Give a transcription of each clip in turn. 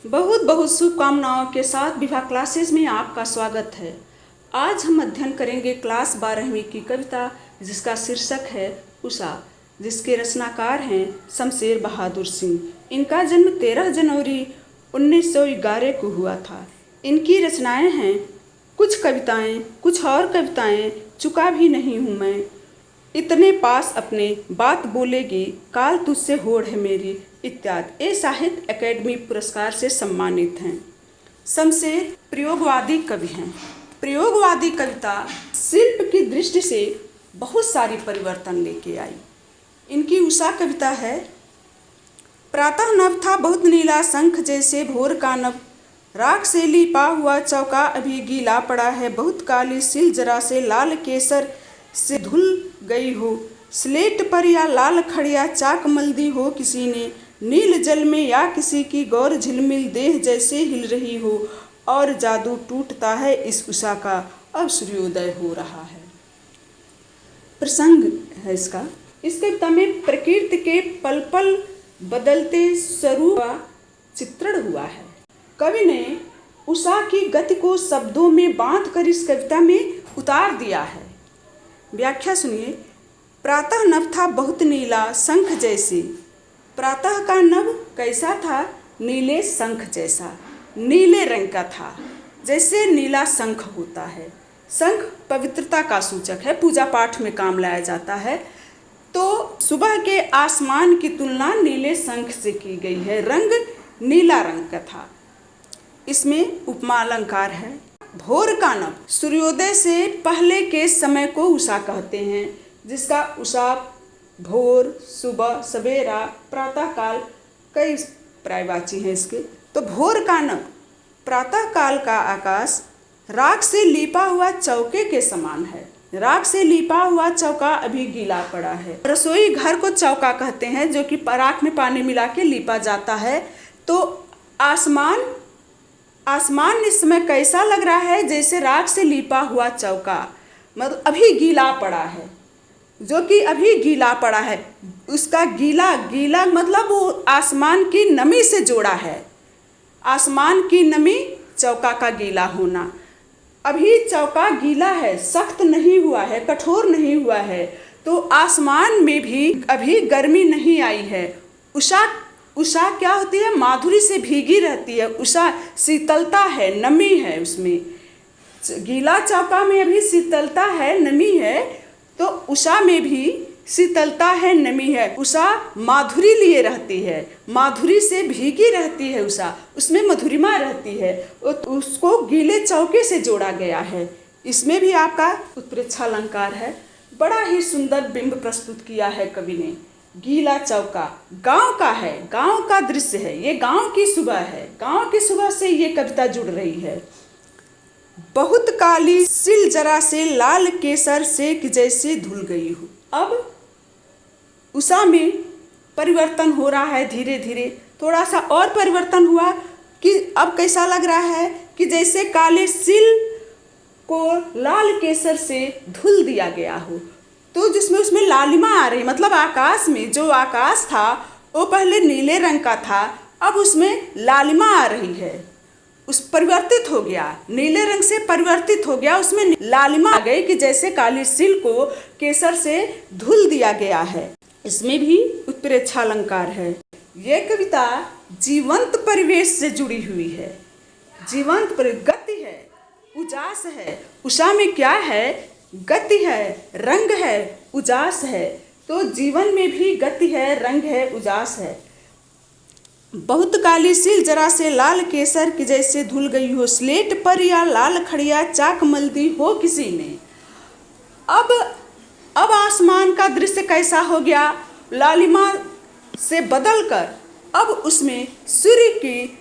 बहुत बहुत शुभकामनाओं के साथ विभा क्लासेस में आपका स्वागत है। आज हम अध्ययन करेंगे क्लास 12वीं की कविता जिसका शीर्षक है उषा, जिसके रचनाकार हैं शमशेर बहादुर सिंह। इनका जन्म 13 जनवरी 1911 को हुआ था। इनकी रचनाएं हैं कुछ कविताएं, कुछ और कविताएं, चुका भी नहीं हूँ मैं, इतने पास अपने बात बोलेगी, काल तुझसे होड़ है मेरी इत्यादि। ये साहित्य अकेडमी पुरस्कार से सम्मानित हैं। शमशेर प्रयोगवादी कवि हैं। प्रयोगवादी कविता शिल्प की दृष्टि से बहुत सारी परिवर्तन लेके आई। इनकी उषा कविता है। प्रातः नभ था बहुत नीला शंख जैसे भोर का नभ, राख से लिपा हुआ चौका अभी गीला पड़ा है, बहुत काली सिल जरा से लाल केसर से धुल गई हो, स्लेट पर या लाल खड़िया चाक मल्दी हो किसी ने, नील जल में या किसी की गौर झिलमिल देह जैसे हिल रही हो, और जादू टूटता है इस उषा का, अब सूर्योदय हो रहा है। प्रसंग है इसका। इस कविता में प्रकृति के पल पल बदलते स्वरूप का चित्रण हुआ है। कवि ने उषा की गति को शब्दों में बांध कर इस कविता में उतार दिया है। व्याख्या सुनिए। प्रातः नभ था बहुत नीला शंख जैसे। प्रातः का नभ कैसा था? नीले शंख जैसा, नीले रंग का था, जैसे नीला शंख होता है। शंख पवित्रता का सूचक है, पूजा पाठ में काम लाया जाता है। तो सुबह के आसमान की तुलना नीले शंख से की गई है। रंग नीला रंग का था। इसमें उपमा अलंकार है। भोर का नभ, सूर्योदय से पहले के समय को उषा कहते हैं, जिसका उषा, भोर, सुबह, सवेरा, प्रातः काल कई पर्यायवाची हैं इसके। तो भोर का नभ, प्रातः काल का आकाश राख से लीपा हुआ चौके के समान है। राख से लीपा हुआ चौका अभी गीला पड़ा है। रसोई घर को चौका कहते हैं, जो कि राख में पानी मिला के लीपा जाता है। तो आसमान इस समय कैसा लग रहा है? जैसे राख से लीपा हुआ चौका, मतलब अभी गीला पड़ा है, जो कि अभी गीला पड़ा है। उसका गीला मतलब वो आसमान की नमी से जोड़ा है। आसमान की नमी, चौका का गीला होना। अभी चौका गीला है, सख्त नहीं हुआ है, कठोर नहीं हुआ है। तो आसमान में भी अभी गर्मी नहीं आई है। उषा क्या होती है? माधुरी से भीगी रहती है। उषा शीतलता है, नमी है उसमें। गीला चौका में अभी शीतलता है, नमी है। तो उषा में भी शीतलता है, नमी है। उषा माधुरी लिए रहती है, माधुरी से भीगी रहती है उषा, उसमें मधुरिमा रहती है। उसको गीले चौके से जोड़ा गया है। इसमें भी आपका उत्प्रेक्षा अलंकार है। बड़ा ही सुंदर बिंब प्रस्तुत किया है कवि ने। गीला चौका गांव का है, गांव का दृश्य है। ये गांव की सुबह है, गांव की सुबह से ये कविता जुड़ रही है। बहुत काली सिल जरा से लाल केसर से कि जैसे धुल गई हो। अब उषा में परिवर्तन हो रहा है धीरे धीरे। थोड़ा सा और परिवर्तन हुआ कि अब कैसा लग रहा है कि जैसे काले सिल को लाल केसर से धुल दिया गया हो। तो जिसमें उसमें लालिमा आ रही, मतलब आकाश में जो आकाश था वो पहले नीले रंग का था, अब उसमें लालिमा आ रही है। उस परिवर्तित हो गया, नीले रंग से परिवर्तित हो गया, उसमें लालिमा आ गई कि जैसे काली सिल को केसर से धुल दिया गया है। इसमें भी उत्प्रेक्षा अलंकार है। यह कविता जीवंत परिवेश से जुड़ी हुई है। जीवंत गति है, उजास है। उषा में क्या है? गति है, रंग है, उजास है। तो जीवन में भी गति है, रंग है, उजास है। बहुत काली सिल जरा से लाल केसर की जैसे धुल गई हो, स्लेट पर या लाल खड़िया चाक मल्दी हो किसी ने। अब आसमान का दृश्य कैसा हो गया? लालिमा से बदलकर अब उसमें सूर्य की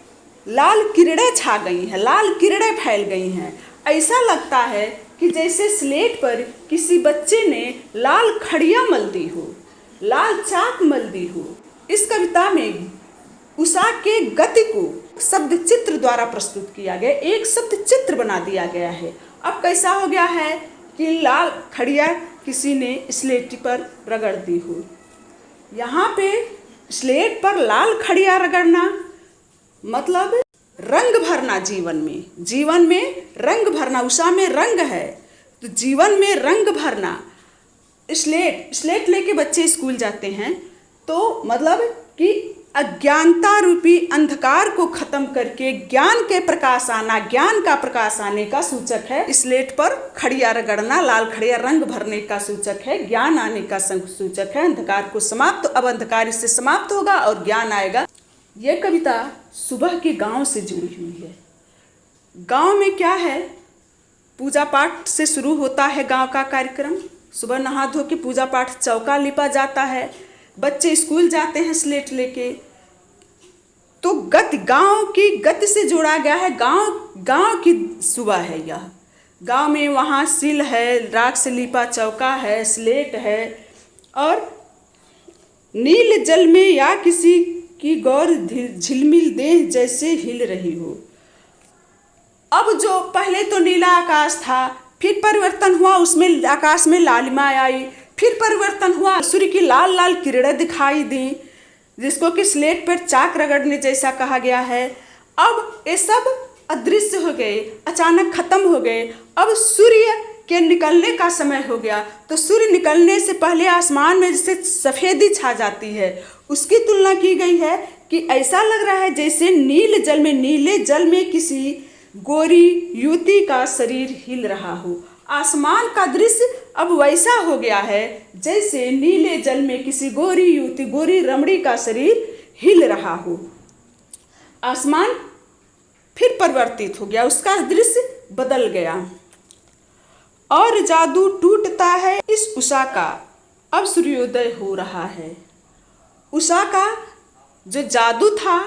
लाल किरणें छा गई हैं, लाल किरणें फैल गई हैं। ऐसा लगता है कि जैसे स्लेट पर किसी बच्चे ने लाल खड़िया मल दी हो, लाल चाक मल दी हो। इस कविता में उषा के गति को शब्द चित्र द्वारा प्रस्तुत किया गया, एक शब्द चित्र बना दिया गया है। अब कैसा हो गया है कि लाल खड़िया किसी ने स्लेट पर रगड़ दी हो। यहाँ पे स्लेट पर लाल खड़िया रगड़ना मतलब रंग भरना जीवन में रंग भरना, उषा में रंग है तो जीवन में रंग भरना। स्लेट लेके बच्चे स्कूल जाते हैं तो मतलब कि अज्ञानता रूपी अंधकार को खत्म करके ज्ञान के प्रकाश आना, ज्ञान का प्रकाश आने का सूचक है। स्लेट पर खड़िया रगड़ना, लाल खड़िया रंग भरने का सूचक है, ज्ञान आने का सूचक है। अंधकार को समाप्त, अब अंधकार इससे समाप्त होगा और ज्ञान आएगा। यह कविता सुबह के गांव से जुड़ी हुई है। गांव में क्या है, पूजा पाठ से शुरू होता है गांव का कार्यक्रम। सुबह नहा धो के पूजा पाठ, चौका लिपा जाता है, बच्चे स्कूल जाते हैं स्लेट लेके। तो गति गांव की गति से जोड़ा गया है। गांव की सुबह है यह। गांव में वहाँ सिल है, राख से लिपा चौका है, स्लेट है और नील जल में या किसी की गौर झिलमिल देह जैसे हिल रही हो। अब जो पहले तो नीला आकाश था, फिर परिवर्तन हुआ, उसमें आकाश में लालिमा आई, फिर परिवर्तन हुआ, सूर्य की लाल लाल किरणें दिखाई दी, जिसको कि स्लेट पर चाक रगड़ने जैसा कहा गया है। अब ये सब अदृश्य हो गए, अचानक खत्म हो गए। अब सूर्य के निकलने का समय हो गया। तो सूर्य निकलने से पहले आसमान में जैसे सफ़ेदी छा जाती है, उसकी तुलना की गई है कि ऐसा लग रहा है जैसे नीले जल में किसी गोरी युवती का शरीर हिल रहा हो। आसमान का दृश्य अब वैसा हो गया है जैसे नीले जल में किसी गोरी युवती, गोरी रमणी का शरीर हिल रहा हो। आसमान फिर परिवर्तित हो गया, उसका दृश्य बदल गया। और जादू टूटता है इस उषा का, अब सूर्योदय हो रहा है। उषा का जो जादू था,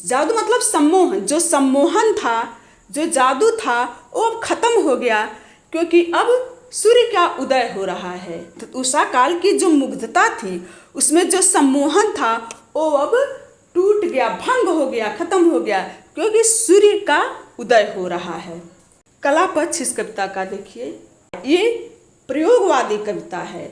जादू मतलब सम्मोहन, जो सम्मोहन था, जो जादू था वो अब खत्म हो गया, क्योंकि अब सूर्य का उदय हो रहा है। तो उषा काल की जो मुग्धता थी, उसमें जो सम्मोहन था वो अब टूट गया, भंग हो गया, खत्म हो गया, क्योंकि सूर्य का उदय हो रहा है। कला पक्ष इस कविता का देखिए, ये प्रयोगवादी कविता है।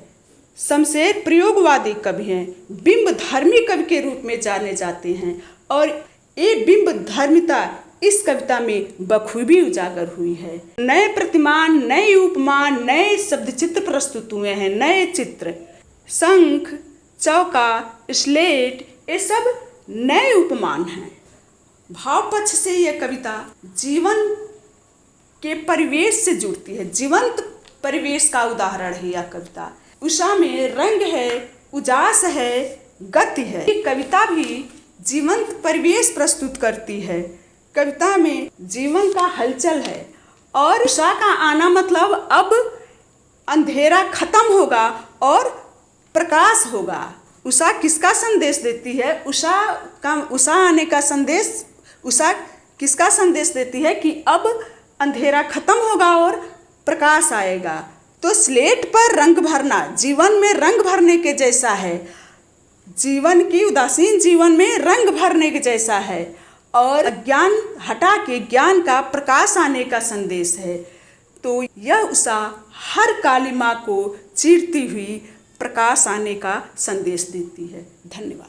शमशेर प्रयोगवादी कवि हैं, बिंब धर्मी कवि के रूप में जाने जाते हैं और ये बिंब धर्मिता इस कविता में बखूबी उजागर हुई है। नए प्रतिमान, नए उपमान, नए शब्द चित्र प्रस्तुत हुए हैं, नए चित्र, शंख, चौका, स्लेट, ये सब नए उपमान हैं। भाव पक्ष से यह कविता जीवन के परिवेश से जुड़ती है, जीवंत परिवेश का उदाहरण है यह कविता। उषा में रंग है, उजास है, गति है। ये कविता भी जीवंत परिवेश प्रस्तुत करती है। कविता में जीवन का हलचल है और उषा का आना मतलब अब अंधेरा खत्म होगा और प्रकाश होगा। उषा किसका संदेश देती है? उषा आने का संदेश, उषा किसका संदेश देती है कि अब अंधेरा खत्म होगा और प्रकाश आएगा। तो स्लेट पर रंग भरना जीवन में रंग भरने के जैसा है, जीवन की उदासीन जीवन में रंग भरने के जैसा है और अज्ञान हटा के ज्ञान का प्रकाश आने का संदेश है। तो यह उषा हर कालिमा को चीरती हुई प्रकाश आने का संदेश देती है। धन्यवाद।